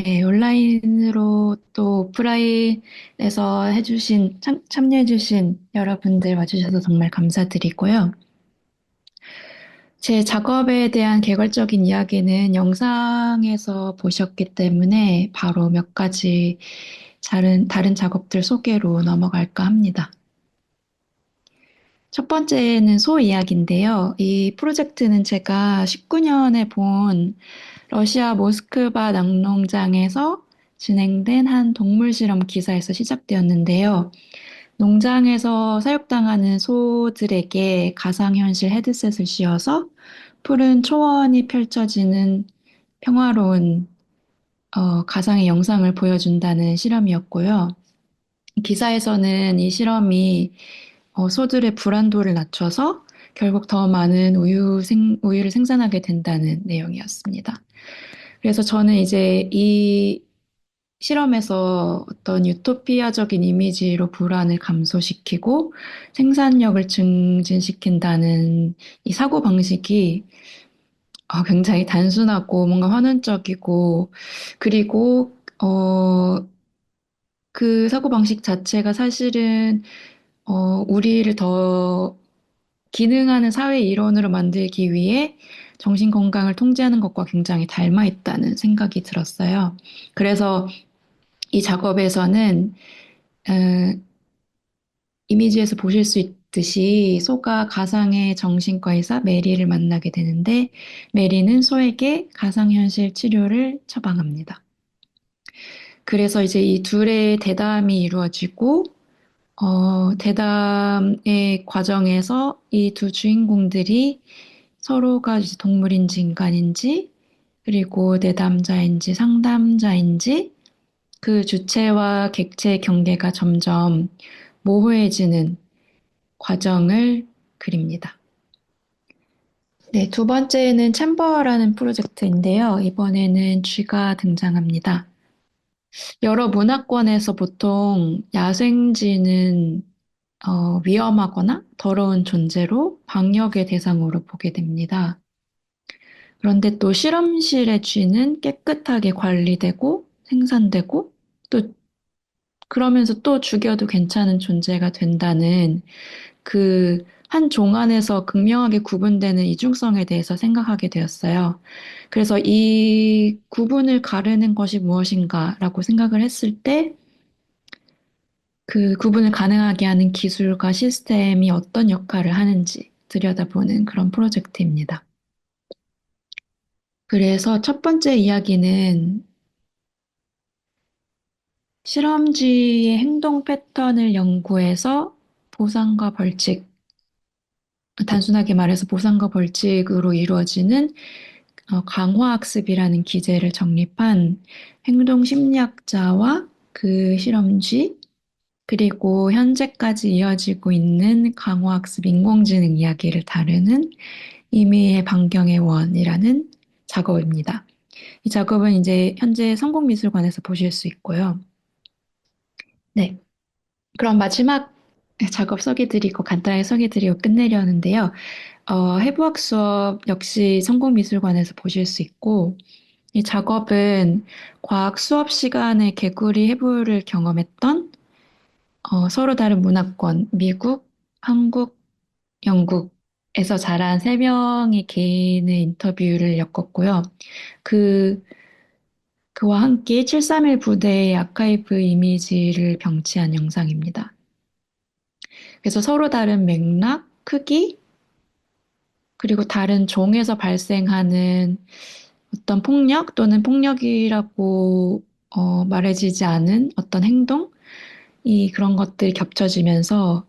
네, 온라인으로 또 오프라인에서 참여해주신 여러분들 와주셔서 정말 감사드리고요. 제 작업에 대한 개괄적인 이야기는 영상에서 보셨기 때문에 바로 몇 가지 다른 작업들 소개로 넘어갈까 합니다. 첫 번째는 소 이야기인데요. 이 프로젝트는 제가 19년에 본 러시아 모스크바 낙농장에서 진행된 한 동물 실험 기사에서 시작되었는데요. 농장에서 사육당하는 소들에게 가상현실 헤드셋을 씌워서 푸른 초원이 펼쳐지는 평화로운 가상의 영상을 보여준다는 실험이었고요. 기사에서는 이 실험이 소들의 불안도를 낮춰서 결국 더 많은 우유를 생산하게 된다는 내용이었습니다. 그래서 저는 이제 이 실험에서 어떤 유토피아적인 이미지로 불안을 감소시키고 생산력을 증진시킨다는 이 사고방식이 굉장히 단순하고 뭔가 환원적이고 그리고 그 사고방식 자체가 사실은 우리를 더 기능하는 사회 일원으로 만들기 위해 정신 건강을 통제하는 것과 굉장히 닮아 있다는 생각이 들었어요. 그래서 이 작업에서는 어, 이미지에서 보실 수 있듯이 소가 가상의 정신과 의사 메리를 만나게 되는데 메리는 소에게 가상현실 치료를 처방합니다. 그래서 이제 이 둘의 대담이 이루어지고 대담의 과정에서 이 두 주인공들이 서로가 이제 동물인지 인간인지, 그리고 내담자인지 상담자인지, 그 주체와 객체의 경계가 점점 모호해지는 과정을 그립니다. 네, 두 번째는 챔버라는 프로젝트인데요. 이번에는 쥐가 등장합니다. 여러 문화권에서 보통 야생쥐는 위험하거나 더러운 존재로 방역의 대상으로 보게 됩니다. 그런데 또 실험실의 쥐는 깨끗하게 관리되고 생산되고 또 그러면서 또 죽여도 괜찮은 존재가 된다는 그 한 종 안에서 극명하게 구분되는 이중성에 대해서 생각하게 되었어요. 그래서 이 구분을 가르는 것이 무엇인가라고 생각을 했을 때 그 구분을 가능하게 하는 기술과 시스템이 어떤 역할을 하는지 들여다보는 그런 프로젝트입니다. 그래서 첫 번째 이야기는 실험쥐의 행동 패턴을 연구해서 보상과 벌칙, 단순하게 말해서 보상과 벌칙으로 이루어지는 강화학습이라는 기제를 정립한 행동심리학자와 그 실험쥐, 그리고 현재까지 이어지고 있는 강화학습 인공지능 이야기를 다루는 임의의 반경의 원이라는 작업입니다. 이 작업은 이제 현재 성공미술관에서 보실 수 있고요. 네. 그럼 마지막 작업 소개드리고 간단하게 소개드리고 끝내려는데요. 해부학 수업 역시 성공미술관에서 보실 수 있고, 이 작업은 과학 수업 시간에 개구리 해부를 경험했던 서로 다른 문화권, 미국, 한국, 영국에서 자란 세 명의 개인의 인터뷰를 엮었고요. 그, 그와 함께 731 부대의 아카이브 이미지를 병치한 영상입니다. 그래서 서로 다른 맥락, 크기, 그리고 다른 종에서 발생하는 어떤 폭력 또는 폭력이라고 말해지지 않은 어떤 행동, 그런 것들이 겹쳐지면서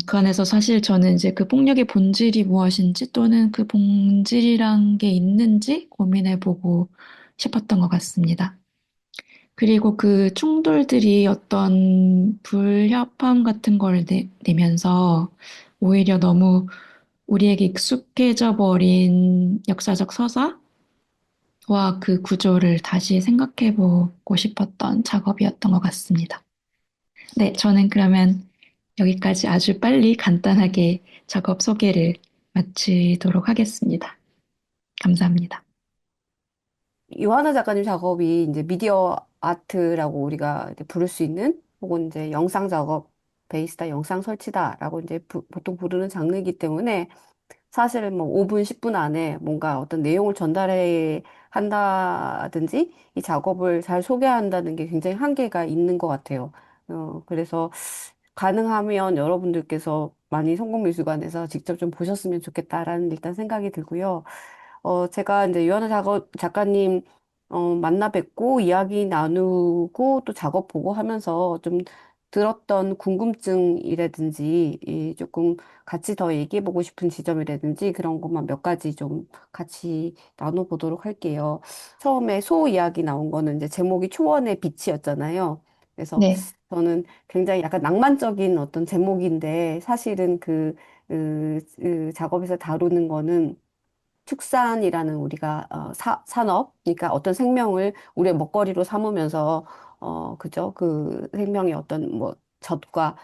그 안에서 사실 저는 이제 그 폭력의 본질이 무엇인지 또는 그 본질이란 게 있는지 고민해보고 싶었던 것 같습니다. 그리고 그 충돌들이 어떤 불협화음 같은 걸 내면서 오히려 너무 우리에게 익숙해져 버린 역사적 서사와 그 구조를 다시 생각해보고 싶었던 작업이었던 것 같습니다. 네, 저는 그러면 여기까지 아주 빨리 간단하게 작업 소개를 마치도록 하겠습니다. 감사합니다. 요하나 작가님 작업이 이제 미디어 아트라고 우리가 이제 부를 수 있는 혹은 이제 영상 작업 베이스다, 영상 설치다라고 이제 보통 부르는 장르이기 때문에 사실 뭐 5분, 10분 안에 뭔가 어떤 내용을 전달해 한다든지 이 작업을 잘 소개한다는 게 굉장히 한계가 있는 것 같아요. 그래서 가능하면 여러분들께서 많이 성공미술관에서 직접 좀 보셨으면 좋겠다라는 일단 생각이 들고요. 제가 이제 유하나 작가님, 만나 뵙고 이야기 나누고 또 작업 보고 하면서 좀 들었던 궁금증이라든지 이 조금 같이 더 얘기해보고 싶은 지점이라든지 그런 것만 몇 가지 좀 같이 나눠보도록 할게요. 처음에 소 이야기 나온 거는 이제 제목이 초원의 빛이었잖아요. 그래서 네. 저는 굉장히 약간 낭만적인 어떤 제목인데 사실은 그 작업에서 다루는 거는 축산이라는 우리가 산업, 그러니까 어떤 생명을 우리의 먹거리로 삼으면서 그죠? 그 생명의 어떤 뭐 젖과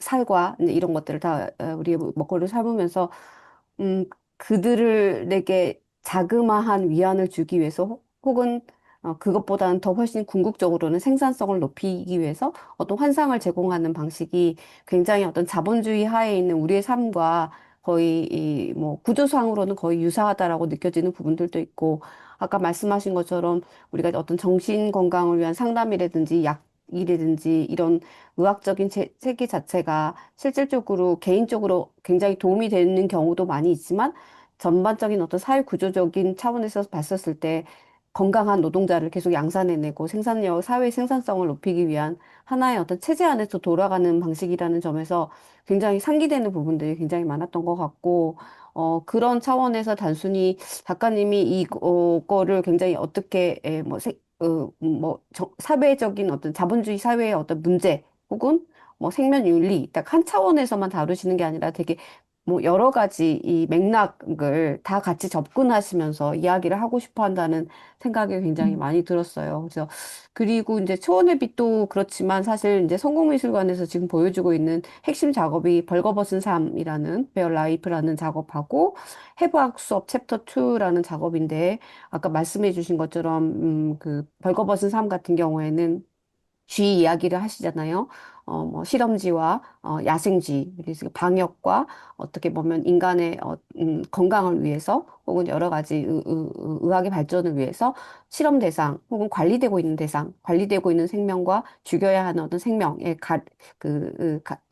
살과 이제 이런 것들을 다 우리의 먹거리로 삼으면서 음, 그들에게 자그마한 위안을 주기 위해서 혹은 그것보다는 더 훨씬 궁극적으로는 생산성을 높이기 위해서 어떤 환상을 제공하는 방식이 굉장히 어떤 자본주의 하에 있는 우리의 삶과 거의 이뭐 구조상으로는 거의 유사하다라고 느껴지는 부분들도 있고 아까 말씀하신 것처럼 우리가 어떤 정신 건강을 위한 상담이라든지 약이라든지 이런 의학적인 세계 자체가 실질적으로 개인적으로 굉장히 도움이 되는 경우도 많이 있지만 전반적인 어떤 사회 구조적인 차원에서 봤었을 때 건강한 노동자를 계속 양산해내고 생산력, 사회 생산성을 높이기 위한 하나의 어떤 체제 안에서 돌아가는 방식이라는 점에서 굉장히 상기되는 부분들이 굉장히 많았던 것 같고, 그런 차원에서 단순히 작가님이 이거를 굉장히 어떻게, 사회적인 어떤 자본주의 사회의 어떤 문제, 혹은 뭐 생명윤리 딱 한 차원에서만 다루시는 게 아니라 되게 뭐 여러 가지 이 맥락을 다 같이 접근하시면서 이야기를 하고 싶어 한다는 생각이 굉장히 음, 많이 들었어요. 그래서 그리고 이제 초원의 빛도 그렇지만 사실 이제 성공미술관에서 지금 보여주고 있는 핵심 작업이 벌거벗은 삶이라는 베어 라이프라는 작업하고 해부학 수업 챕터 2라는 작업인데 아까 말씀해 주신 것처럼 그 벌거벗은 삶 같은 경우에는 쥐 이야기를 하시잖아요. 뭐 실험쥐와 야생쥐, 그래서 방역과 어떻게 보면 인간의 건강을 위해서 혹은 여러 가지 의학의 발전을 위해서 실험 대상 혹은 관리되고 있는 대상, 관리되고 있는 생명과 죽여야 하는 어떤 생명의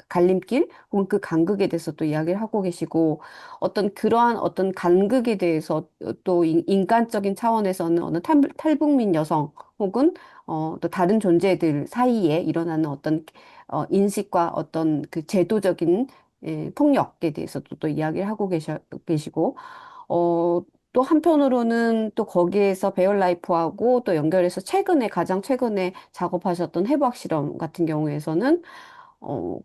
갈림길 혹은 그 간극에 대해서 또 이야기를 하고 계시고 어떤 그러한 어떤 간극에 대해서 또 인간적인 차원에서는 어느 탈북민 여성 혹은 또 다른 존재들 사이에 일어나는 어떤 인식과 어떤 그 제도적인 폭력에 대해서도 또 이야기를 하고 계시고, 어, 또 한편으로는 또 거기에서 베어라이프하고 또 연결해서 가장 최근에 작업하셨던 해부학 실험 같은 경우에서는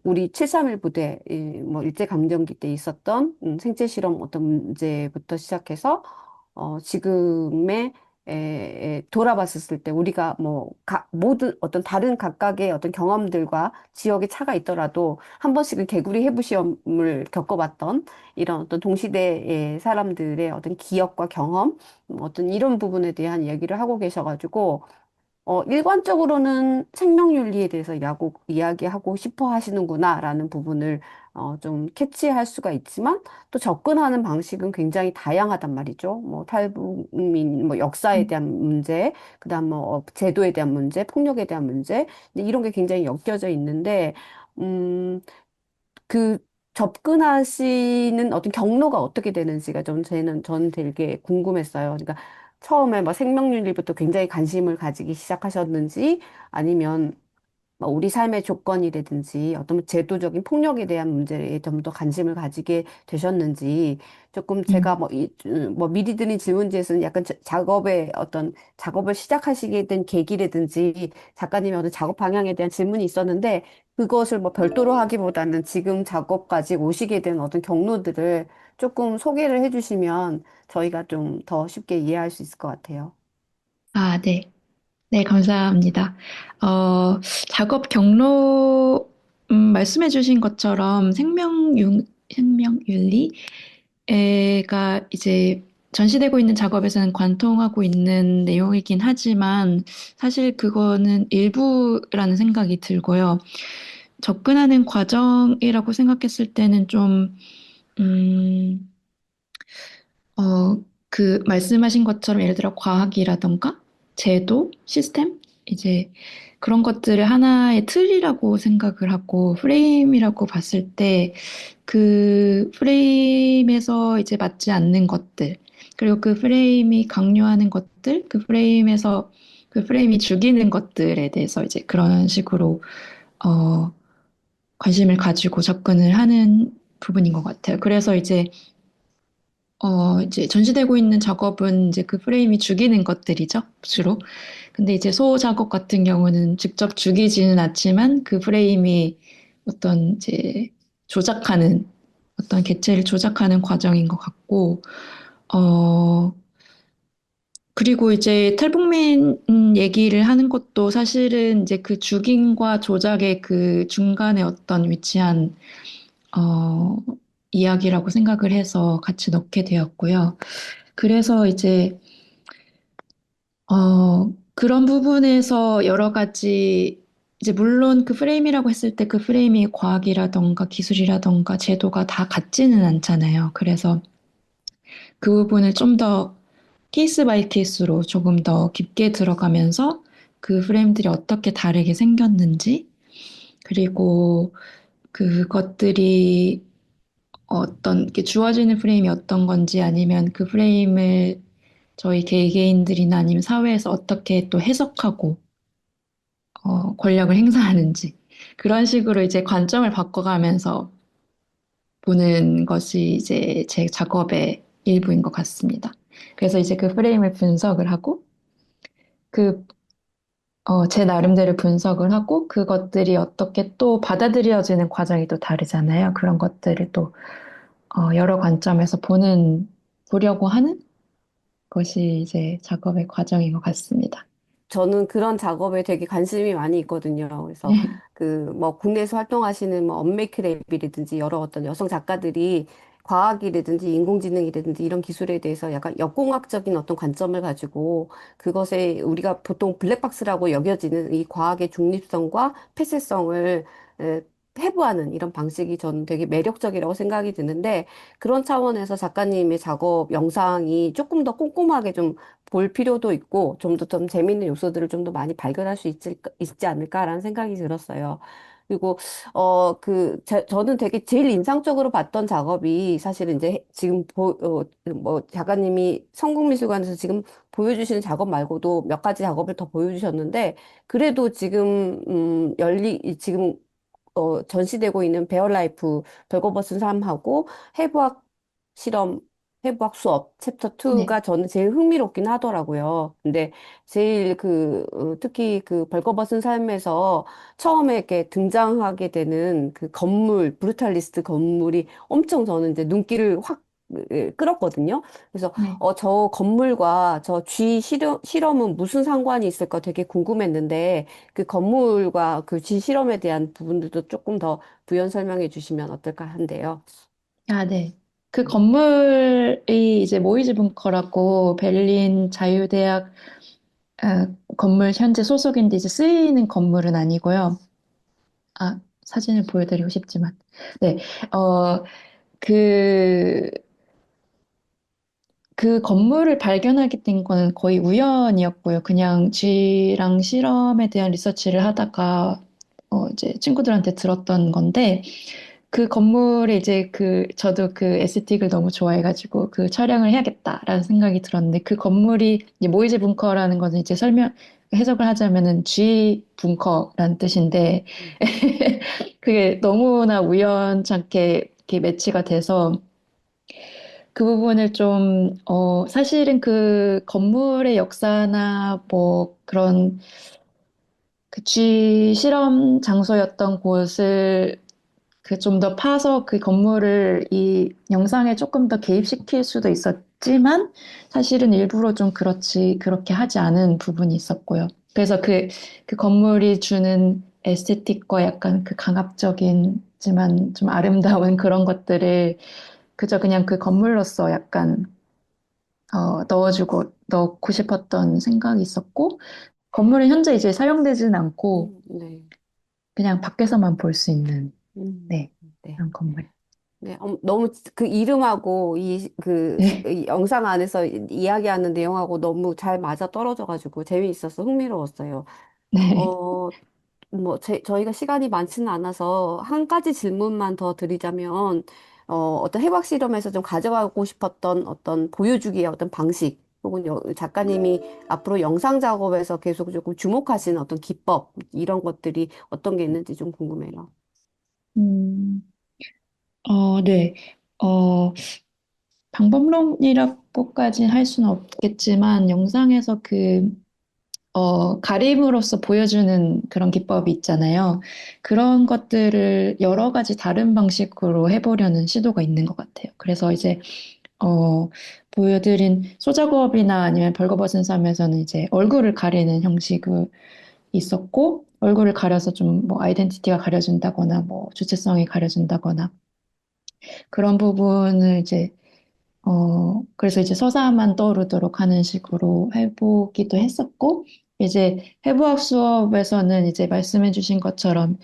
우리 731 부대, 뭐, 일제감정기 때 있었던, 생체 실험 어떤 문제부터 시작해서, 지금의, 돌아봤었을 때 우리가 뭐, 모든 어떤 다른 각각의 어떤 경험들과 지역의 차가 있더라도 한 번씩은 개구리 해부 시험을 겪어봤던 이런 어떤 동시대의 사람들의 어떤 기억과 경험, 어떤 이런 부분에 대한 얘기를 하고 계셔가지고, 일관적으로는 생명윤리에 대해서 이야기하고 싶어 하시는구나라는 부분을 좀 캐치할 수가 있지만 또 접근하는 방식은 굉장히 다양하단 말이죠. 뭐 탈북민, 뭐 역사에 음. 대한 문제, 그다음 뭐 제도에 대한 문제, 폭력에 대한 문제, 근데 이런 게 굉장히 엮여져 있는데, 음, 그 접근하시는 어떤 경로가 어떻게 되는지가 전 되게 궁금했어요. 그러니까 처음에 뭐 생명윤리부터 굉장히 관심을 가지기 시작하셨는지 아니면 뭐 우리 삶의 조건이라든지 어떤 제도적인 폭력에 대한 문제에 좀 더 관심을 가지게 되셨는지 조금 제가 음. 뭐 미리 드린 질문지에서는 약간 작업을 시작하시게 된 계기라든지 작가님의 어떤 작업 방향에 대한 질문이 있었는데 그것을 뭐 별도로 하기보다는 지금 작업까지 오시게 된 어떤 경로들을 조금 소개를 해주시면 저희가 좀 더 쉽게 이해할 수 있을 것 같아요. 아, 네. 네, 감사합니다. 어, 작업 경로, 말씀해 주신 것처럼 생명윤리가 이제 전시되고 있는 작업에서는 관통하고 있는 내용이긴 하지만 사실 그거는 일부라는 생각이 들고요. 접근하는 과정이라고 생각했을 때는 좀, 음, 어, 그 말씀하신 것처럼 예를 들어 과학이라던가 제도, 시스템, 이제 그런 것들을 하나의 틀이라고 생각을 하고 프레임이라고 봤을 때 그 프레임에서 이제 맞지 않는 것들, 그리고 그 프레임이 강요하는 것들, 그 프레임에서 그 프레임이 죽이는 것들에 대해서 이제 그런 식으로 어, 관심을 가지고 접근을 하는 부분인 것 같아요. 그래서 이제 전시되고 있는 작업은 이제 그 프레임이 죽이는 것들이죠, 주로. 근데 이제 소 작업 같은 경우는 직접 죽이지는 않지만 그 프레임이 어떤 이제 조작하는, 어떤 객체를 조작하는 과정인 것 같고, 어, 그리고 이제 탈북민 얘기를 하는 것도 사실은 이제 그 죽임과 조작의 그 중간에 어떤 위치한, 어, 이야기라고 생각을 해서 같이 넣게 되었고요. 그래서 그런 부분에서 여러 가지, 이제 물론 그 프레임이라고 했을 때 그 프레임이 과학이라던가 기술이라던가 제도가 다 같지는 않잖아요. 그래서 그 부분을 좀 더 케이스 바이 케이스로 조금 더 깊게 들어가면서 그 프레임들이 어떻게 다르게 생겼는지, 그리고 그것들이 어떤, 게 주어지는 프레임이 어떤 건지 아니면 그 프레임을 저희 개개인들이나 아니면 사회에서 어떻게 또 해석하고 권력을 행사하는지 그런 식으로 이제 관점을 바꿔가면서 보는 것이 이제 제 작업의 일부인 것 같습니다. 그래서 이제 그 프레임을 분석을 하고 그 제 나름대로 분석을 하고 그것들이 어떻게 또 받아들여지는 과정이 또 다르잖아요. 그런 것들을 또 여러 관점에서 보려고 하는 것이 이제 작업의 과정인 것 같습니다. 저는 그런 작업에 되게 관심이 많이 있거든요. 그래서 그 뭐 국내에서 활동하시는 뭐 언메이크랩이라든지 여러 어떤 여성 작가들이 과학이라든지 인공지능이라든지 이런 기술에 대해서 약간 역공학적인 어떤 관점을 가지고 그것에 우리가 보통 블랙박스라고 여겨지는 이 과학의 중립성과 폐쇄성을 에, 해부하는 이런 방식이 저는 되게 매력적이라고 생각이 드는데 그런 차원에서 작가님의 작업 영상이 조금 더 꼼꼼하게 좀 볼 필요도 있고 좀 더 좀 재미있는 요소들을 좀 더 많이 발견할 수 있지 않을까라는 생각이 들었어요. 그리고 저는 되게 제일 인상적으로 봤던 작업이 사실은 이제 지금 뭐 작가님이 성국미술관에서 지금 보여주시는 작업 말고도 몇 가지 작업을 더 보여주셨는데 그래도 지금 지금 전시되고 있는 베어라이프 벌거벗은 삶하고 해부학 실험, 해부학 수업 챕터 네, 2가 저는 제일 흥미롭긴 하더라고요. 근데 제일 특히 그 벌거벗은 삶에서 처음에 이렇게 등장하게 되는 그 건물, 브루탈리스트 건물이 엄청 저는 이제 눈길을 확 끌었거든요. 그래서 네. 저 건물과 저 쥐 실험은 무슨 상관이 있을까 되게 궁금했는데 그 건물과 그 쥐 실험에 대한 부분들도 조금 더 부연 설명해 주시면 어떨까 한데요. 아, 네. 그 건물이 이제 모이즈 bun커라고 베를린 자유대학 건물 현재 소속인데 이제 쓰이는 건물은 아니고요. 아, 사진을 보여드리고 싶지만. 네. 어, 그, 그 건물을 발견하게 된 거는 거의 우연이었고요. 그냥 쥐랑 실험에 대한 리서치를 하다가 이제 친구들한테 들었던 건데 그 건물에 이제 저도 그 에스테틱을 너무 좋아해가지고 그 촬영을 해야겠다라는 생각이 들었는데 그 건물이 이제 모이즈 bun커라는 거는 이제 해석을 하자면은 G bun커라는 뜻인데 그게 너무나 우연찮게 이렇게 매치가 돼서 그 부분을 좀, 사실은 그 건물의 역사나 뭐 그런 그 G 실험 장소였던 곳을 그 좀 더 파서 그 건물을 이 영상에 조금 더 개입시킬 수도 있었지만 사실은 일부러 좀 그렇게 하지 않은 부분이 있었고요. 그래서 그 건물이 주는 에스테틱과 약간 그 강압적이지만 좀 아름다운 그런 것들을 그저 그냥 그 건물로서 약간 넣고 싶었던 생각이 있었고, 건물은 현재 이제 사용되지는 않고, 네. 그냥 밖에서만 볼 수 있는, 음, 네, 네. 그런 건물. 네, 너무 그 이름하고 네, 이 영상 안에서 이야기하는 내용하고 너무 잘 맞아 떨어져가지고 재미있어서 흥미로웠어요. 네, 어, 저희가 시간이 많지는 않아서 한 가지 질문만 더 드리자면, 어떤 해박 실험에서 좀 가져가고 싶었던 어떤 보여주기의 어떤 방식, 혹은 작가님이 앞으로 영상 작업에서 계속 조금 주목하시는 어떤 기법, 이런 것들이 어떤 게 있는지 좀 궁금해요. 음, 네, 어, 방법론이라고까지는 할 수는 없겠지만, 영상에서 가림으로써 보여주는 그런 기법이 있잖아요. 그런 것들을 여러 가지 다른 방식으로 해보려는 시도가 있는 것 같아요. 그래서 이제, 어, 보여드린 소작업이나 아니면 벌거벗은 삶에서는 이제 얼굴을 가리는 형식이 있었고, 얼굴을 가려서 좀 뭐 아이덴티티가 가려진다거나, 뭐 주체성이 가려진다거나, 그런 부분을 이제 그래서 이제 서사만 떠오르도록 하는 식으로 해보기도 했었고, 이제 해부학 수업에서는 이제 말씀해 주신 것처럼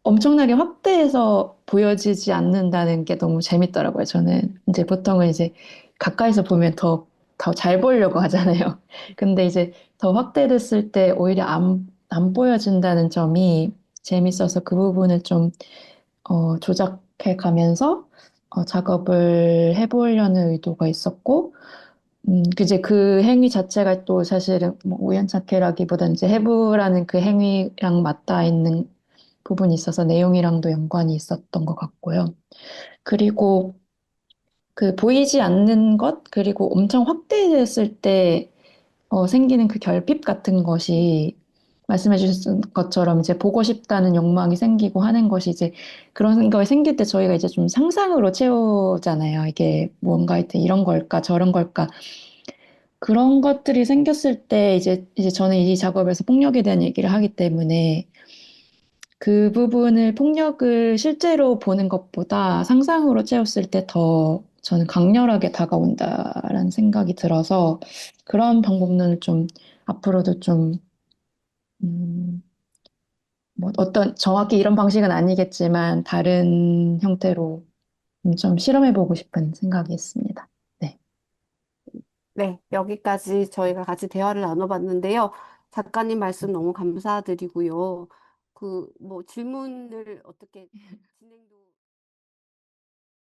엄청나게 확대해서 보여지지 않는다는 게 너무 재밌더라고요, 저는. 이제 보통은 이제 가까이서 보면 더 잘 보려고 하잖아요. 근데 이제 더 확대됐을 때 오히려 안 보여진다는 점이 재밌어서 그 부분을 좀 조작해 가면서 작업을 해보려는 의도가 있었고, 이제 그 행위 자체가 또 사실은 뭐 우연찮게라기보다는 이제 해부라는 그 행위랑 맞닿아 있는 부분이 있어서 내용이랑도 연관이 있었던 것 같고요. 그리고 그 보이지 않는 것, 그리고 엄청 확대됐을 때 생기는 그 결핍 같은 것이 말씀해 주신 것처럼 이제 보고 싶다는 욕망이 생기고 하는 것이 이제 그런 거 생길 때 저희가 이제 좀 상상으로 채우잖아요. 이게 뭔가 하여튼 이런 걸까 저런 걸까 그런 것들이 생겼을 때 이제 저는 이 작업에서 폭력에 대한 얘기를 하기 때문에 그 부분을 폭력을 실제로 보는 것보다 상상으로 채웠을 때 더 저는 강렬하게 다가온다라는 생각이 들어서 그런 방법론을 좀 앞으로도 좀 음, 뭐 어떤 정확히 이런 방식은 아니겠지만 다른 형태로 좀 실험해보고 싶은 생각이 있습니다. 네. 네, 여기까지 저희가 같이 대화를 나눠봤는데요. 작가님 말씀 너무 감사드리고요. 질문을 어떻게 진행도